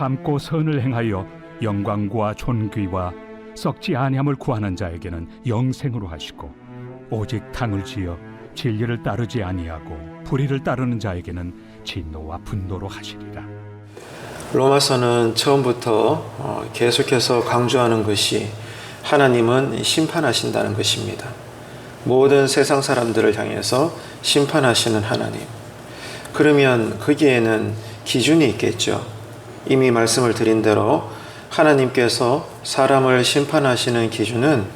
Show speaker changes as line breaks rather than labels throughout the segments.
참고 선을 행하여 영광과 존귀와 썩지 아니함을 구하는 자에게는 영생으로 하시고, 오직 탕을 지어 진리를 따르지 아니하고 불의를 따르는 자에게는 진노와 분노로 하시리라.
로마서는 처음부터 계속해서 강조하는 것이 하나님은 심판하신다는 것입니다. 모든 세상 사람들을 향해서 심판하시는 하나님. 그러면 거기에는 기준이 있겠죠. 이미 말씀을 드린 대로 하나님께서 사람을 심판하시는 기준은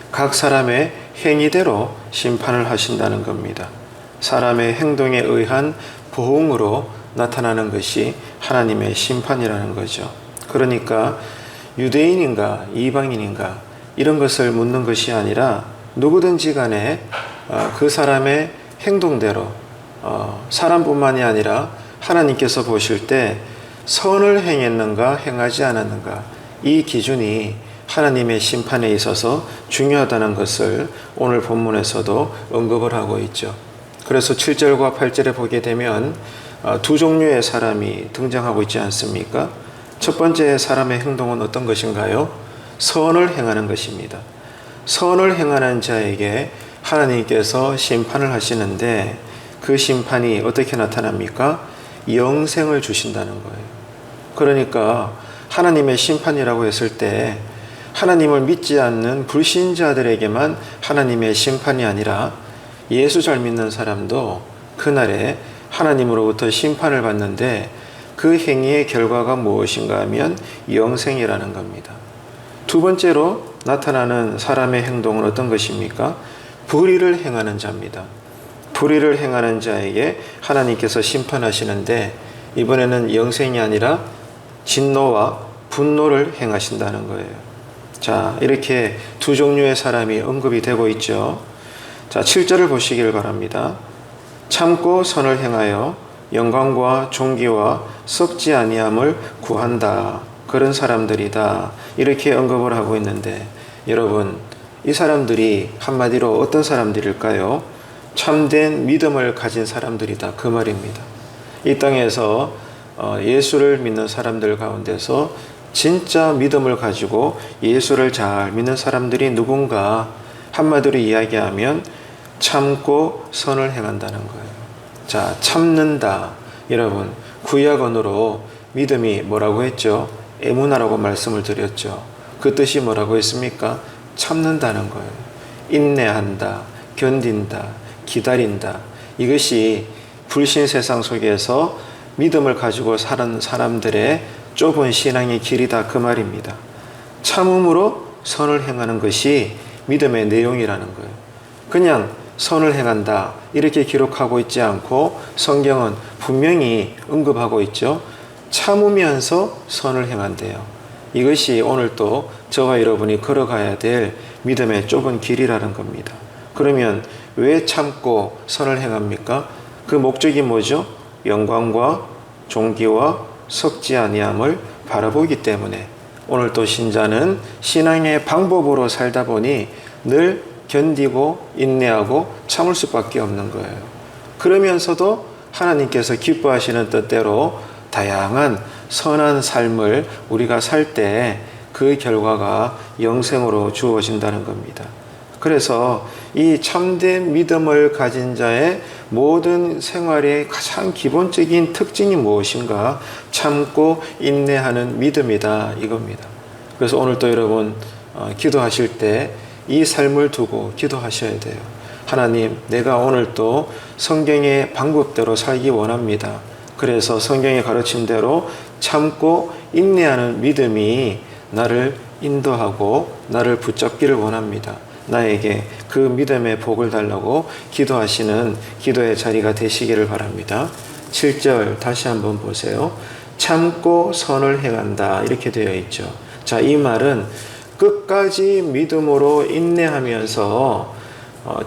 각 사람의 행위대로 심판을 하신다는 겁니다. 사람의 행동에 의한 보응으로 나타나는 것이 하나님의 심판이라는 거죠. 그러니까 유대인인가 이방인인가 이런 것을 묻는 것이 아니라 누구든지 간에 그 사람의 행동대로 사람뿐만이 아니라 하나님께서 보실 때 선을 행했는가 행하지 않았는가, 이 기준이 하나님의 심판에 있어서 중요하다는 것을 오늘 본문에서도 언급을 하고 있죠. 그래서 7절과 8절에 보게 되면 두 종류의 사람이 등장하고 있지 않습니까? 첫 번째 사람의 행동은 어떤 것인가요? 선을 행하는 것입니다. 선을 행하는 자에게 하나님께서 심판을 하시는데, 그 심판이 어떻게 나타납니까? 영생을 주신다는 거예요. 그러니까 하나님의 심판이라고 했을 때 하나님을 믿지 않는 불신자들에게만 하나님의 심판이 아니라 예수 잘 믿는 사람도 그날에 하나님으로부터 심판을 받는데, 그 행위의 결과가 무엇인가 하면 영생이라는 겁니다. 두 번째로 나타나는 사람의 행동은 어떤 것입니까? 불의를 행하는 자입니다. 불의를 행하는 자에게 하나님께서 심판하시는데, 이번에는 영생이 아니라 진노와 분노를 행하신다는 거예요. 자, 이렇게 두 종류의 사람이 언급이 되고 있죠. 자, 7절을 보시길 바랍니다. 참고 선을 행하여 영광과 존귀와 썩지 아니함을 구한다. 그런 사람들이다. 이렇게 언급을 하고 있는데, 여러분, 이 사람들이 한마디로 어떤 사람들일까요? 참된 믿음을 가진 사람들이다. 그 말입니다. 이 땅에서 예수를 믿는 사람들 가운데서 진짜 믿음을 가지고 예수를 잘 믿는 사람들이 누군가, 한마디로 이야기하면 참고 선을 행한다는 거예요. 자, 참는다. 여러분, 구약 언어로 믿음이 뭐라고 했죠? 에무나라고 말씀을 드렸죠. 그 뜻이 뭐라고 했습니까? 참는다는 거예요. 인내한다, 견딘다, 기다린다. 이것이 불신 세상 속에서 믿음을 가지고 사는 사람들의 좁은 신앙의 길이다. 그 말입니다. 참음으로 선을 행하는 것이 믿음의 내용이라는 거예요. 그냥 선을 행한다 이렇게 기록하고 있지 않고 성경은 분명히 언급하고 있죠. 참으면서 선을 행한대요. 이것이 오늘 또 저와 여러분이 걸어가야 될 믿음의 좁은 길이라는 겁니다. 그러면 왜 참고 선을 행합니까? 그 목적이 뭐죠? 영광과 존귀와 썩지 아니함을 바라보기 때문에. 오늘 또 신자는 신앙의 방법으로 살다 보니 늘 견디고 인내하고 참을 수밖에 없는 거예요. 그러면서도 하나님께서 기뻐하시는 뜻대로 다양한 선한 삶을 우리가 살 때 그 결과가 영생으로 주어진다는 겁니다. 그래서 이 참된 믿음을 가진 자의 모든 생활의 가장 기본적인 특징이 무엇인가? 참고 인내하는 믿음이다, 이겁니다. 그래서 오늘 또 여러분 기도하실 때 이 삶을 두고 기도하셔야 돼요. 하나님, 내가 오늘 또 성경의 방법대로 살기 원합니다. 그래서 성경의 가르침대로 참고 인내하는 믿음이 나를 인도하고 나를 붙잡기를 원합니다. 나에게 그 믿음의 복을 달라고 기도하시는 기도의 자리가 되시기를 바랍니다. 7절 다시 한번 보세요. 참고 선을 행한다 이렇게 되어 있죠. 자, 이 말은 끝까지 믿음으로 인내하면서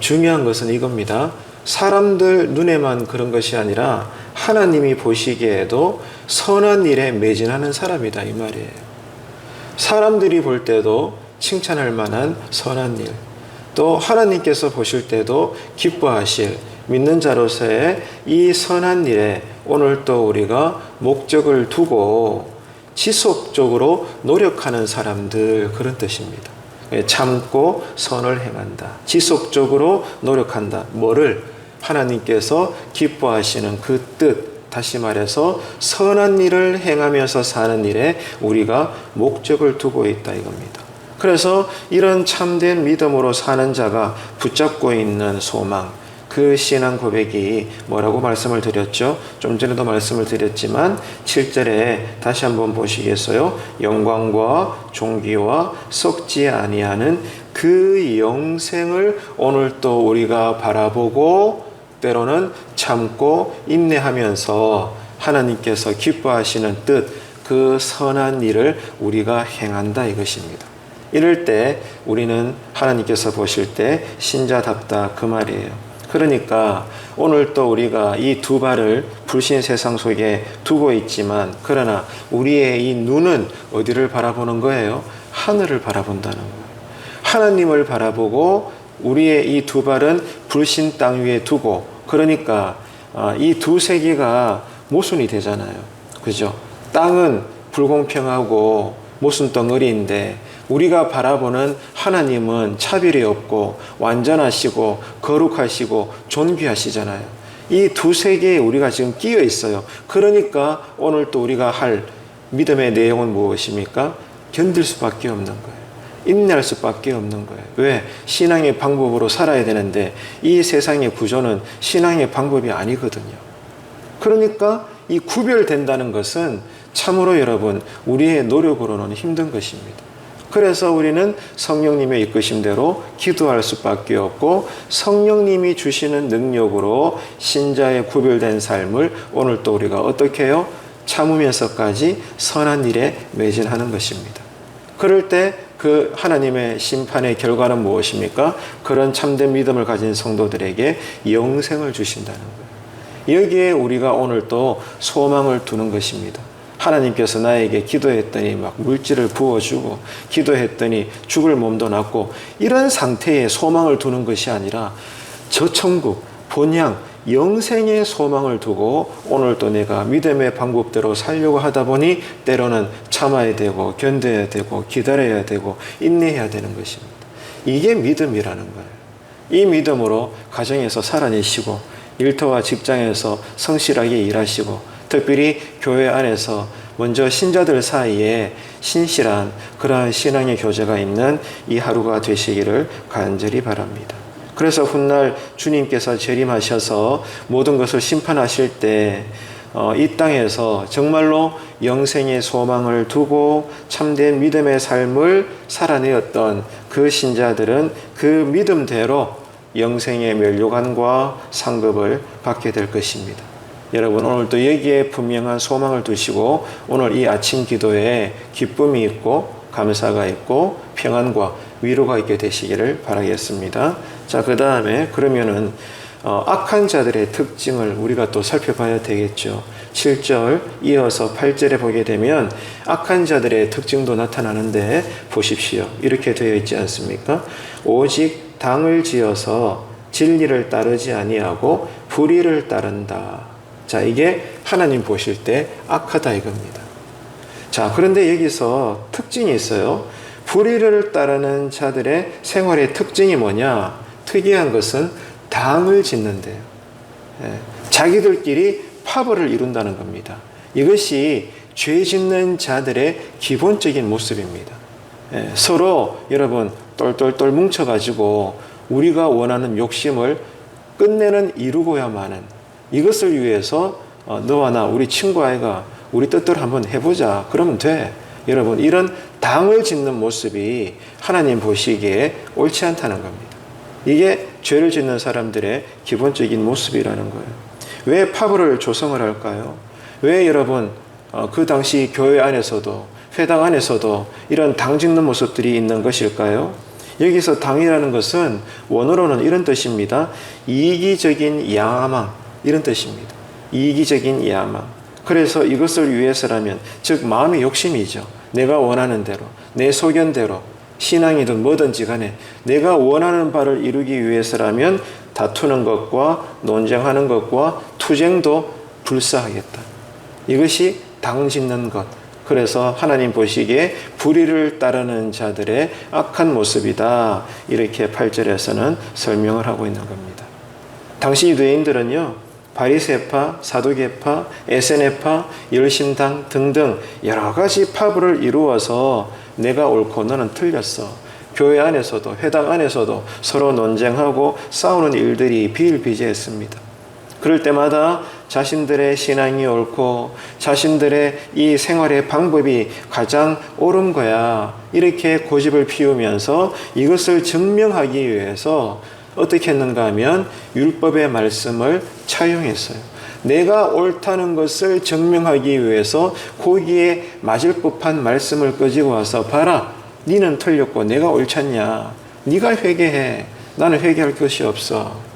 중요한 것은 이겁니다. 사람들 눈에만 그런 것이 아니라 하나님이 보시기에도 선한 일에 매진하는 사람이다, 이 말이에요. 사람들이 볼 때도 칭찬할 만한 선한 일, 또 하나님께서 보실 때도 기뻐하실 믿는 자로서의 이 선한 일에 오늘 또 우리가 목적을 두고 지속적으로 노력하는 사람들, 그런 뜻입니다. 참고 선을 행한다. 지속적으로 노력한다. 뭐를? 하나님께서 기뻐하시는 그 뜻, 다시 말해서 선한 일을 행하면서 사는 일에 우리가 목적을 두고 있다 이겁니다. 그래서 이런 참된 믿음으로 사는 자가 붙잡고 있는 소망, 그 신앙 고백이 뭐라고 말씀을 드렸죠? 좀 전에도 말씀을 드렸지만 7절에 다시 한번 보시겠어요? 영광과 존귀와 썩지 아니하는 그 영생을 오늘 또 우리가 바라보고 때로는 참고 인내하면서 하나님께서 기뻐하시는 뜻, 그 선한 일을 우리가 행한다 이것입니다. 이럴 때 우리는 하나님께서 보실 때 신자답다 그 말이에요. 그러니까 오늘 또 우리가 이 두 발을 불신 세상 속에 두고 있지만 그러나 우리의 이 눈은 어디를 바라보는 거예요? 하늘을 바라본다는 거예요. 하나님을 바라보고 우리의 이 두 발은 불신 땅 위에 두고, 그러니까 이 두 세계가 모순이 되잖아요. 그죠? 땅은 불공평하고 모순 덩어리인데 우리가 바라보는 하나님은 차별이 없고 완전하시고 거룩하시고 존귀하시잖아요. 이 두 세계에 우리가 지금 끼어 있어요. 그러니까 오늘 또 우리가 할 믿음의 내용은 무엇입니까? 견딜 수밖에 없는 거예요. 인내할 수밖에 없는 거예요. 왜? 신앙의 방법으로 살아야 되는데 이 세상의 구조는 신앙의 방법이 아니거든요. 그러니까 이 구별된다는 것은 참으로 여러분 우리의 노력으로는 힘든 것입니다. 그래서 우리는 성령님의 이끄심대로 기도할 수밖에 없고 성령님이 주시는 능력으로 신자의 구별된 삶을 오늘 또 우리가 어떻게 해요? 참으면서까지 선한 일에 매진하는 것입니다. 그럴 때 그 하나님의 심판의 결과는 무엇입니까? 그런 참된 믿음을 가진 성도들에게 영생을 주신다는 거예요. 여기에 우리가 오늘 또 소망을 두는 것입니다. 하나님께서 나에게 기도했더니 막 물질을 부어주고 기도했더니 죽을 몸도 낫고 이런 상태에 소망을 두는 것이 아니라 저 천국, 본향, 영생의 소망을 두고 오늘 또 내가 믿음의 방법대로 살려고 하다 보니 때로는 참아야 되고 견뎌야 되고 기다려야 되고 인내해야 되는 것입니다. 이게 믿음이라는 거예요. 이 믿음으로 가정에서 살아내시고 일터와 직장에서 성실하게 일하시고 특별히 교회 안에서 먼저 신자들 사이에 신실한 그러한 신앙의 교제가 있는 이 하루가 되시기를 간절히 바랍니다. 그래서 훗날 주님께서 재림하셔서 모든 것을 심판하실 때 이 땅에서 정말로 영생의 소망을 두고 참된 믿음의 삶을 살아내었던 그 신자들은 그 믿음대로 영생의 면류관과 상급을 받게 될 것입니다. 여러분 오늘도 여기에 분명한 소망을 두시고 오늘 이 아침 기도에 기쁨이 있고 감사가 있고 평안과 위로가 있게 되시기를 바라겠습니다. 자, 그 다음에 그러면은 악한 자들의 특징을 우리가 또 살펴봐야 되겠죠. 7절 이어서 8절에 보게 되면 악한 자들의 특징도 나타나는데 보십시오. 이렇게 되어 있지 않습니까? 오직 당을 지어서 진리를 따르지 아니하고 불의를 따른다. 자, 이게 하나님 보실 때 악하다 이겁니다. 자, 그런데 여기서 특징이 있어요. 불의를 따르는 자들의 생활의 특징이 뭐냐? 특이한 것은 당을 짓는데요. 자기들끼리 파벌을 이룬다는 겁니다. 이것이 죄 짓는 자들의 기본적인 모습입니다. 서로 여러분 똘똘똘 뭉쳐가지고 우리가 원하는 욕심을 끝내는 이루고야만은 이것을 위해서 너와 나 우리 친구 아이가 우리 뜻대로 한번 해보자. 그러면 돼. 여러분 이런 당을 짓는 모습이 하나님 보시기에 옳지 않다는 겁니다. 이게 죄를 짓는 사람들의 기본적인 모습이라는 거예요. 왜 파벌을 조성을 할까요? 왜 여러분 그 당시 교회 안에서도 회당 안에서도 이런 당 짓는 모습들이 있는 것일까요? 여기서 당이라는 것은 원어로는 이런 뜻입니다. 이기적인 야망 이런 뜻입니다. 이기적인 야망. 그래서 이것을 위해서라면 즉 마음의 욕심이죠. 내가 원하는 대로 내 소견대로 신앙이든 뭐든지 간에 내가 원하는 바를 이루기 위해서라면 다투는 것과 논쟁하는 것과 투쟁도 불사하겠다. 이것이 당 짓는 것, 그래서 하나님 보시기에 불의를 따르는 자들의 악한 모습이다. 이렇게 8절에서는 설명을 하고 있는 겁니다. 당시 유대인들은요, 바리새파, 사두개파, 에세네파, 열심당 등등 여러 가지 파벌을 이루어서 내가 옳고 너는 틀렸어. 교회 안에서도 회당 안에서도 서로 논쟁하고 싸우는 일들이 비일비재했습니다. 그럴 때마다 자신들의 신앙이 옳고 자신들의 이 생활의 방법이 가장 옳은 거야. 이렇게 고집을 피우면서 이것을 증명하기 위해서 어떻게 했는가 하면 율법의 말씀을 차용했어요. 내가 옳다는 것을 증명하기 위해서 거기에 맞을 법한 말씀을 가지고 와서 봐라. 니는 틀렸고 내가 옳잖냐. 네가 회개해. 나는 회개할 것이 없어.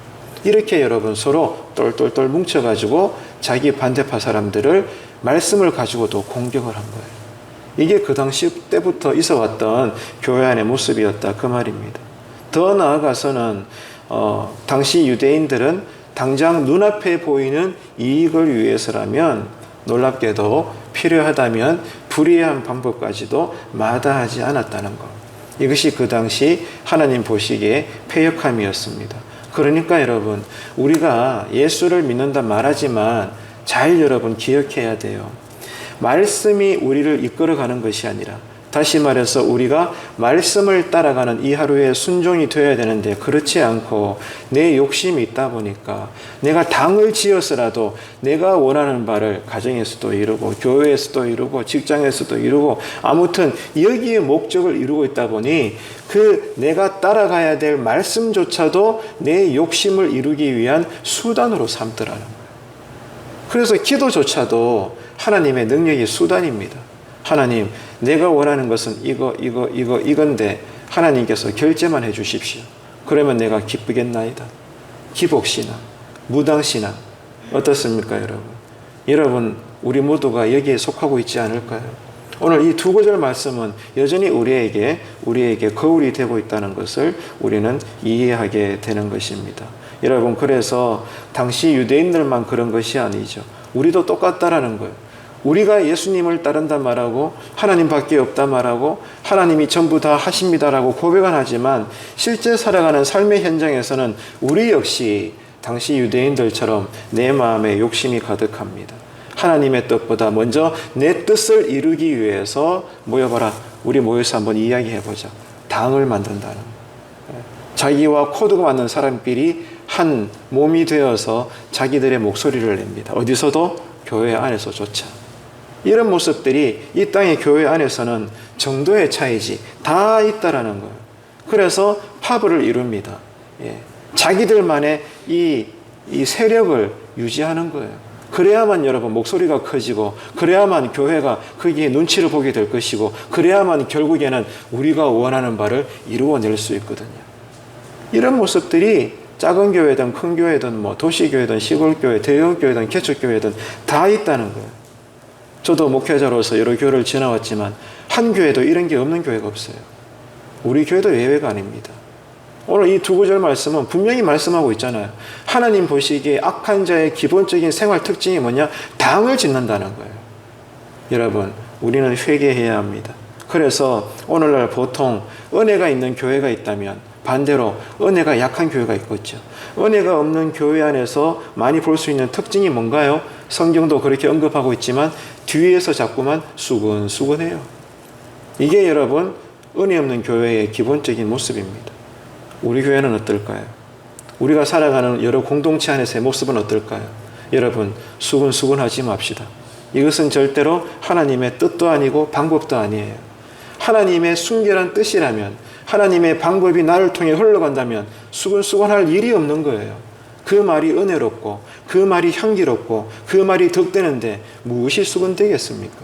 이렇게 여러분 서로 똘똘똘 뭉쳐가지고 자기 반대파 사람들을 말씀을 가지고도 공격을 한 거예요. 이게 그 당시 때부터 있어왔던 교회 안의 모습이었다 그 말입니다. 더 나아가서는 당시 유대인들은 당장 눈앞에 보이는 이익을 위해서라면 놀랍게도 필요하다면 불의한 방법까지도 마다하지 않았다는 것. 이것이 그 당시 하나님 보시기에 패역함이었습니다. 그러니까 여러분, 우리가 예수를 믿는다 말하지만 잘 여러분 기억해야 돼요. 말씀이 우리를 이끌어가는 것이 아니라, 다시 말해서 우리가 말씀을 따라가는 이 하루의 순종이 되어야 되는데 그렇지 않고 내 욕심이 있다 보니까 내가 당을 지어서라도 내가 원하는 바를 가정에서도 이루고 교회에서도 이루고 직장에서도 이루고 아무튼 여기에 목적을 이루고 있다 보니 그 내가 따라가야 될 말씀조차도 내 욕심을 이루기 위한 수단으로 삼더라는 거예요. 그래서 기도조차도 하나님의 능력의 수단입니다. 하나님, 내가 원하는 것은 이건데 하나님께서 결제만 해 주십시오. 그러면 내가 기쁘겠나이다. 기복신앙, 무당신앙 어떻습니까 여러분? 여러분 우리 모두가 여기에 속하고 있지 않을까요? 오늘 이 두 구절 말씀은 여전히 우리에게 거울이 되고 있다는 것을 우리는 이해하게 되는 것입니다. 여러분, 그래서 당시 유대인들만 그런 것이 아니죠. 우리도 똑같다라는 거예요. 우리가 예수님을 따른다 말하고 하나님밖에 없다 말하고 하나님이 전부 다 하십니다라고 고백은 하지만 실제 살아가는 삶의 현장에서는 우리 역시 당시 유대인들처럼 내 마음에 욕심이 가득합니다. 하나님의 뜻보다 먼저 내 뜻을 이루기 위해서 모여봐라. 우리 모여서 한번 이야기해보자. 당을 만든다는 거예요. 자기와 코드가 맞는 사람끼리 한 몸이 되어서 자기들의 목소리를 냅니다. 어디서도? 교회 안에서조차. 이런 모습들이 이 땅의 교회 안에서는 정도의 차이지 다 있다라는 거예요. 그래서 파벌을 이룹니다. 자기들만의 이 세력을 유지하는 거예요. 그래야만 여러분 목소리가 커지고 그래야만 교회가 거기에 눈치를 보게 될 것이고 그래야만 결국에는 우리가 원하는 바를 이루어낼 수 있거든요. 이런 모습들이 작은 교회든 큰 교회든 도시교회든 시골교회, 대형교회든 개척교회든 다 있다는 거예요. 저도 목회자로서 여러 교회를 지나왔지만 한 교회도 이런 게 없는 교회가 없어요. 우리 교회도 예외가 아닙니다. 오늘 이 두 구절 말씀은 분명히 말씀하고 있잖아요. 하나님 보시기에 악한 자의 기본적인 생활 특징이 뭐냐? 당을 짓는다는 거예요. 여러분, 우리는 회개해야 합니다. 그래서 오늘날 보통 은혜가 있는 교회가 있다면 반대로 은혜가 약한 교회가 있겠죠. 은혜가 없는 교회 안에서 많이 볼 수 있는 특징이 뭔가요? 성경도 그렇게 언급하고 있지만 뒤에서 자꾸만 수근수근해요. 이게 여러분 은혜 없는 교회의 기본적인 모습입니다. 우리 교회는 어떨까요? 우리가 살아가는 여러 공동체 안에서의 모습은 어떨까요? 여러분, 수근수근하지 맙시다. 이것은 절대로 하나님의 뜻도 아니고 방법도 아니에요. 하나님의 순결한 뜻이라면, 하나님의 방법이 나를 통해 흘러간다면 수근수근할 일이 없는 거예요. 그 말이 은혜롭고 그 말이 향기롭고 그 말이 덕되는데 무엇이 수근되겠습니까?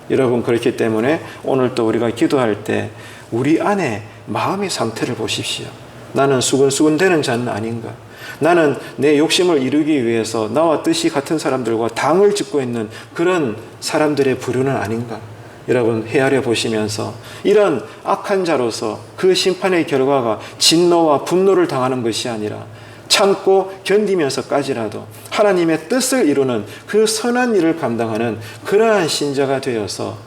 여러분, 그렇기 때문에 오늘 또 우리가 기도할 때 우리 안에 마음의 상태를 보십시오. 나는 수근수근되는 자는 아닌가? 나는 내 욕심을 이루기 위해서 나와 뜻이 같은 사람들과 당을 짓고 있는 그런 사람들의 부류는 아닌가? 여러분, 헤아려 보시면서 이런 악한 자로서 그 심판의 결과가 진노와 분노를 당하는 것이 아니라 참고 견디면서까지라도 하나님의 뜻을 이루는 그 선한 일을 감당하는 그러한 신자가 되어서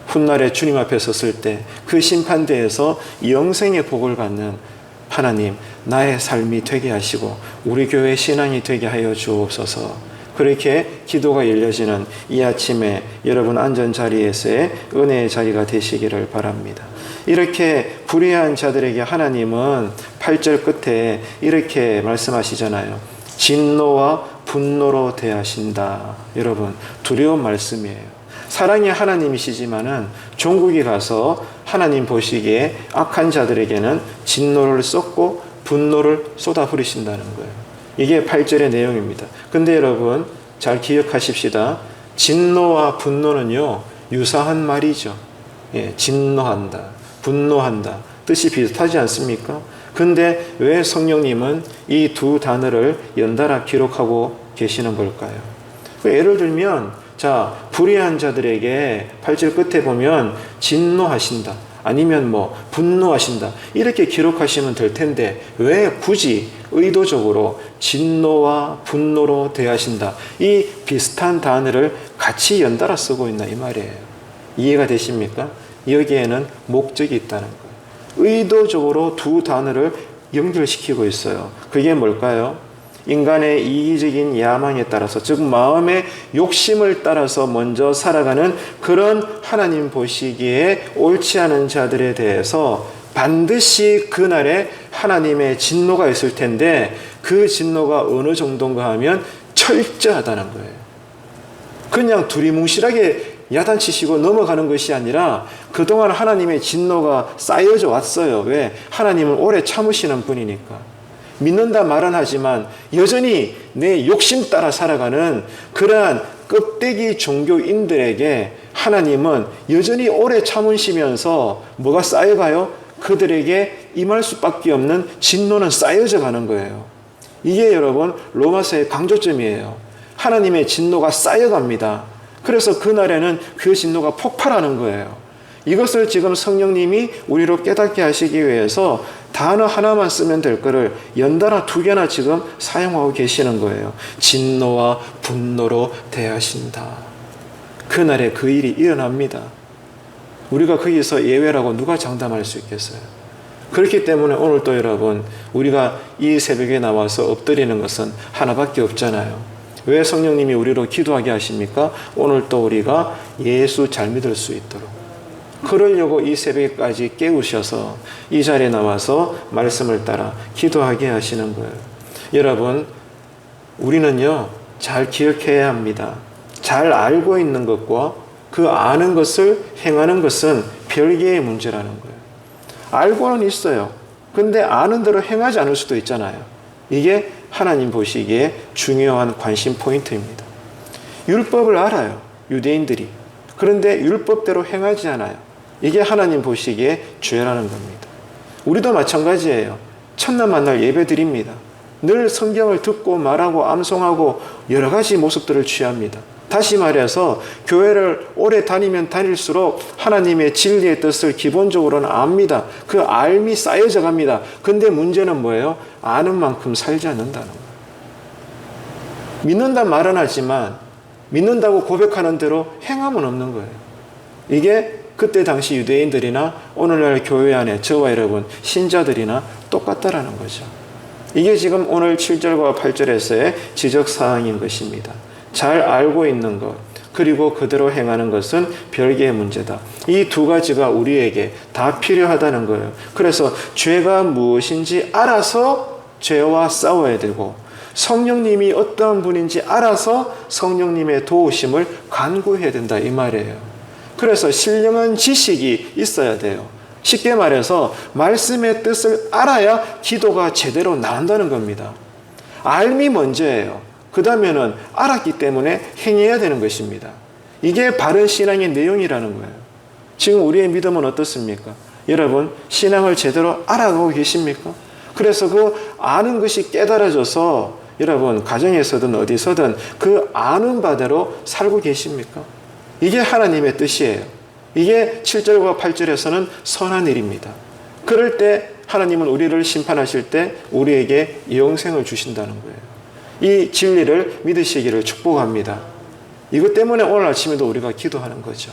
훗날에 주님 앞에 섰을 때 그 심판대에서 영생의 복을 받는 하나님, 나의 삶이 되게 하시고 우리 교회 신앙이 되게 하여 주옵소서. 그렇게 기도가 열려지는 이 아침에 여러분 앉은 자리에서의 은혜의 자리가 되시기를 바랍니다. 이렇게 불의한 자들에게 하나님은 8절 끝에 이렇게 말씀하시잖아요. 진노와 분노로 대하신다. 여러분, 두려운 말씀이에요. 사랑의 하나님이시지만은 종국에 가서 하나님 보시기에 악한 자들에게는 진노를 쏟고 분노를 쏟아 부리신다는 거예요. 이게 8절의 내용입니다. 근데 여러분 잘 기억하십시다. 진노와 분노는요 유사한 말이죠. 예, 진노한다, 분노한다 뜻이 비슷하지 않습니까? 근데 왜 성령님은 이 두 단어를 연달아 기록하고 계시는 걸까요? 예를 들면 자, 불의한 자들에게 8절 끝에 보면 진노하신다, 아니면 분노하신다 이렇게 기록하시면 될 텐데 왜 굳이 의도적으로 진노와 분노로 대하신다 이 비슷한 단어를 같이 연달아 쓰고 있나 이 말이에요. 이해가 되십니까? 여기에는 목적이 있다는 거예요. 의도적으로 두 단어를 연결시키고 있어요. 그게 뭘까요? 인간의 이기적인 야망에 따라서, 즉 마음의 욕심을 따라서 먼저 살아가는 그런 하나님 보시기에 옳지 않은 자들에 대해서 반드시 그날에 하나님의 진노가 있을 텐데 그 진노가 어느 정도인가 하면 철저하다는 거예요. 그냥 두리뭉실하게 야단치시고 넘어가는 것이 아니라 그동안 하나님의 진노가 쌓여져 왔어요. 왜? 하나님은 오래 참으시는 분이니까. 믿는다 말은 하지만 여전히 내 욕심 따라 살아가는 그러한 껍데기 종교인들에게 하나님은 여전히 오래 참으시면서 뭐가 쌓여가요? 그들에게 임할 수밖에 없는 진노는 쌓여져 가는 거예요. 이게 여러분 로마서의 강조점이에요. 하나님의 진노가 쌓여갑니다. 그래서 그날에는 그 진노가 폭발하는 거예요. 이것을 지금 성령님이 우리로 깨닫게 하시기 위해서 단어 하나만 쓰면 될 거를 연달아 두 개나 지금 사용하고 계시는 거예요. 진노와 분노로 대하신다. 그날에 그 일이 일어납니다. 우리가 거기서 예외라고 누가 장담할 수 있겠어요? 그렇기 때문에 오늘 또 여러분 우리가 이 새벽에 나와서 엎드리는 것은 하나밖에 없잖아요. 왜 성령님이 우리로 기도하게 하십니까? 오늘 또 우리가 예수 잘 믿을 수 있도록. 그러려고 이 새벽까지 깨우셔서 이 자리에 나와서 말씀을 따라 기도하게 하시는 거예요. 여러분, 우리는요, 잘 기억해야 합니다. 잘 알고 있는 것과 그 아는 것을 행하는 것은 별개의 문제라는 거예요. 알고는 있어요. 근데 아는 대로 행하지 않을 수도 있잖아요. 이게 하나님 보시기에 중요한 관심 포인트입니다. 율법을 알아요, 유대인들이. 그런데 율법대로 행하지 않아요. 이게 하나님 보시기에 죄라는 겁니다. 우리도 마찬가지예요. 첫날 만날 예배 드립니다. 늘 성경을 듣고 말하고 암송하고 여러 가지 모습들을 취합니다. 다시 말해서 교회를 오래 다니면 다닐수록 하나님의 진리의 뜻을 기본적으로는 압니다. 그 알미 쌓여져 갑니다. 근데 문제는 뭐예요? 아는 만큼 살지 않는다는 거예요. 믿는다 말은 하지만 믿는다고 고백하는 대로 행함은 없는 거예요. 이게 그때 당시 유대인들이나 오늘날 교회 안에 저와 여러분 신자들이나 똑같다라는 거죠. 이게 지금 오늘 7절과 8절에서의 지적사항인 것입니다. 잘 알고 있는 것 그리고 그대로 행하는 것은 별개의 문제다. 이 두 가지가 우리에게 다 필요하다는 거예요. 그래서 죄가 무엇인지 알아서 죄와 싸워야 되고 성령님이 어떠한 분인지 알아서 성령님의 도우심을 간구해야 된다 이 말이에요. 그래서 신령한 지식이 있어야 돼요. 쉽게 말해서 말씀의 뜻을 알아야 기도가 제대로 나온다는 겁니다. 알미 먼저예요. 그 다음에는 알았기 때문에 행해야 되는 것입니다. 이게 바른 신앙의 내용이라는 거예요. 지금 우리의 믿음은 어떻습니까? 여러분 신앙을 제대로 알아가고 계십니까? 그래서 그 아는 것이 깨달아져서 여러분 가정에서든 어디서든 그 아는 바대로 살고 계십니까? 이게 하나님의 뜻이에요. 이게 7절과 8절에서는 선한 일입니다. 그럴 때 하나님은 우리를 심판하실 때 우리에게 영생을 주신다는 거예요. 이 진리를 믿으시기를 축복합니다. 이것 때문에 오늘 아침에도 우리가 기도하는 거죠.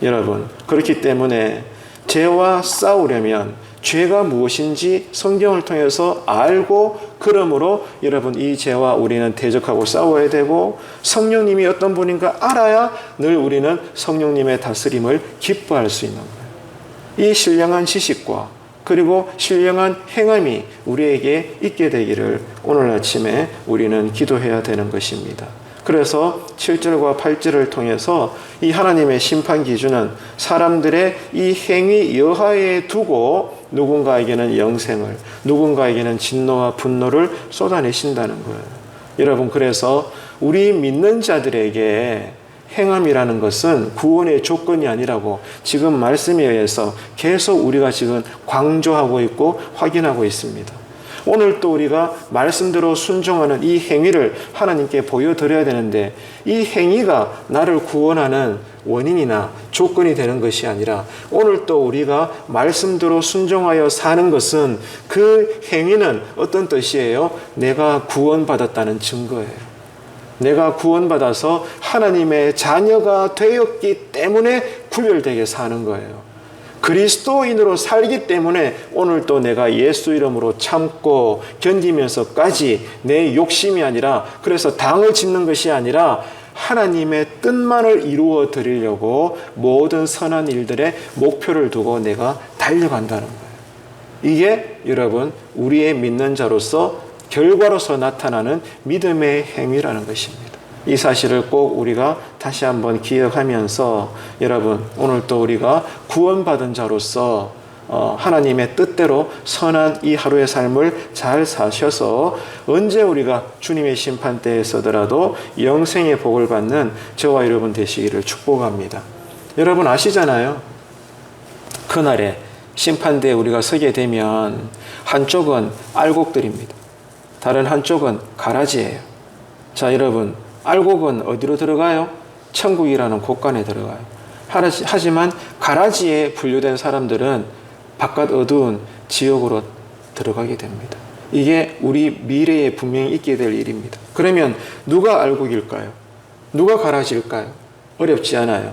여러분, 그렇기 때문에 죄와 싸우려면 죄가 무엇인지 성경을 통해서 알고, 그러므로 여러분 이 죄와 우리는 대적하고 싸워야 되고, 성령님이 어떤 분인가 알아야 늘 우리는 성령님의 다스림을 기뻐할 수 있는 거예요. 이 신령한 지식과 그리고 신령한 행함이 우리에게 있게 되기를 오늘 아침에 우리는 기도해야 되는 것입니다. 그래서 7절과 8절을 통해서 이 하나님의 심판 기준은 사람들의 이 행위 여하에 두고 누군가에게는 영생을, 누군가에게는 진노와 분노를 쏟아내신다는 거예요. 여러분, 그래서 우리 믿는 자들에게 행함이라는 것은 구원의 조건이 아니라고 지금 말씀에 의해서 계속 우리가 지금 강조하고 있고 확인하고 있습니다. 오늘 또 우리가 말씀대로 순종하는 이 행위를 하나님께 보여드려야 되는데, 이 행위가 나를 구원하는 원인이나 조건이 되는 것이 아니라, 오늘 또 우리가 말씀대로 순종하여 사는 것은, 그 행위는 어떤 뜻이에요? 내가 구원받았다는 증거예요. 내가 구원받아서 하나님의 자녀가 되었기 때문에 구별되게 사는 거예요. 그리스도인으로 살기 때문에 오늘 또 내가 예수 이름으로 참고 견디면서까지 내 욕심이 아니라, 그래서 당을 짓는 것이 아니라 하나님의 뜻만을 이루어 드리려고 모든 선한 일들의 목표를 두고 내가 달려간다는 거예요. 이게 여러분 우리의 믿는 자로서 결과로서 나타나는 믿음의 행위라는 것입니다. 이 사실을 꼭 우리가 다시 한번 기억하면서, 여러분 오늘 또 우리가 구원받은 자로서 하나님의 뜻대로 선한 이 하루의 삶을 잘 사셔서 언제 우리가 주님의 심판대에 서더라도 영생의 복을 받는 저와 여러분 되시기를 축복합니다. 여러분 아시잖아요. 그날에 심판대에 우리가 서게 되면 한쪽은 알곡들입니다. 다른 한쪽은 가라지예요. 자, 여러분, 알곡은 어디로 들어가요? 천국이라는 곳간에 들어가요. 하지만 가라지에 분류된 사람들은 바깥 어두운 지옥으로 들어가게 됩니다. 이게 우리 미래에 분명히 있게 될 일입니다. 그러면 누가 알곡일까요? 누가 가라지일까요? 어렵지 않아요.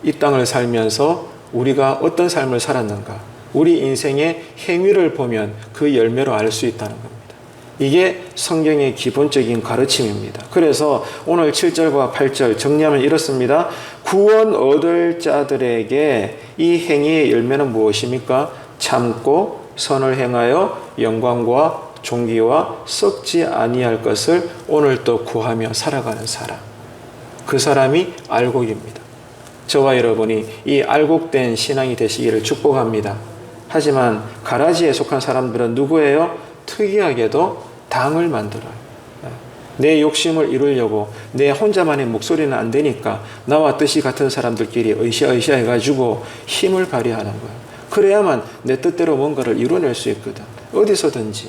이 땅을 살면서 우리가 어떤 삶을 살았는가, 우리 인생의 행위를 보면 그 열매로 알 수 있다는 겁니다. 이게 성경의 기본적인 가르침입니다. 그래서 오늘 7절과 8절 정리하면 이렇습니다. 구원 얻을 자들에게 이 행위의 열매는 무엇입니까? 참고 선을 행하여 영광과 존귀와 썩지 아니할 것을 오늘 또 구하며 살아가는 사람. 그 사람이 알곡입니다. 저와 여러분이 이 알곡된 신앙이 되시기를 축복합니다. 하지만 가라지에 속한 사람들은 누구예요? 특이하게도 당을 만들어요. 내 욕심을 이루려고 내 혼자만의 목소리는 안 되니까 나와 뜻이 같은 사람들끼리 으쌰으쌰 해가지고 힘을 발휘하는 거예요. 그래야만 내 뜻대로 뭔가를 이뤄낼 수 있거든. 어디서든지.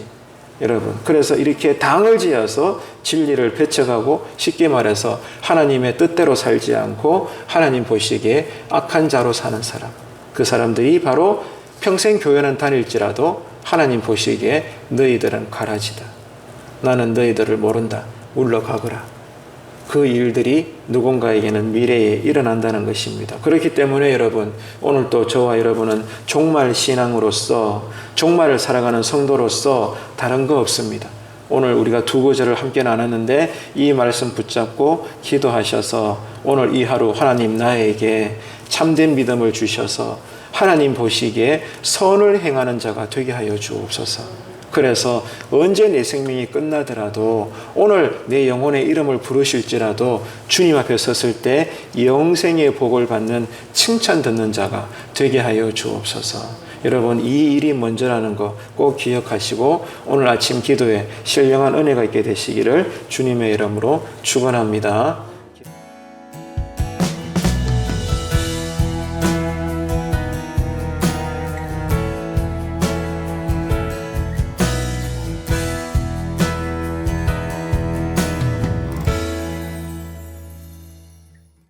여러분, 그래서 이렇게 당을 지어서 진리를 배척하고, 쉽게 말해서 하나님의 뜻대로 살지 않고 하나님 보시기에 악한 자로 사는 사람, 그 사람들이 바로 평생 교회는 다닐지라도 하나님 보시기에 너희들은 가라지다. 나는 너희들을 모른다. 물러가거라. 그 일들이 누군가에게는 미래에 일어난다는 것입니다. 그렇기 때문에 여러분, 오늘 또 저와 여러분은 종말 신앙으로서, 종말을 살아가는 성도로서 다른 거 없습니다. 오늘 우리가 두 구절을 함께 나눴는데 이 말씀 붙잡고 기도하셔서 오늘 이 하루 하나님 나에게 참된 믿음을 주셔서 하나님 보시기에 선을 행하는 자가 되게 하여 주옵소서. 그래서 언제 내 생명이 끝나더라도, 오늘 내 영혼의 이름을 부르실지라도 주님 앞에 섰을 때 영생의 복을 받는 칭찬 듣는 자가 되게 하여 주옵소서. 여러분, 이 일이 먼저라는 거 꼭 기억하시고 오늘 아침 기도에 신령한 은혜가 있게 되시기를 주님의 이름으로 축원합니다.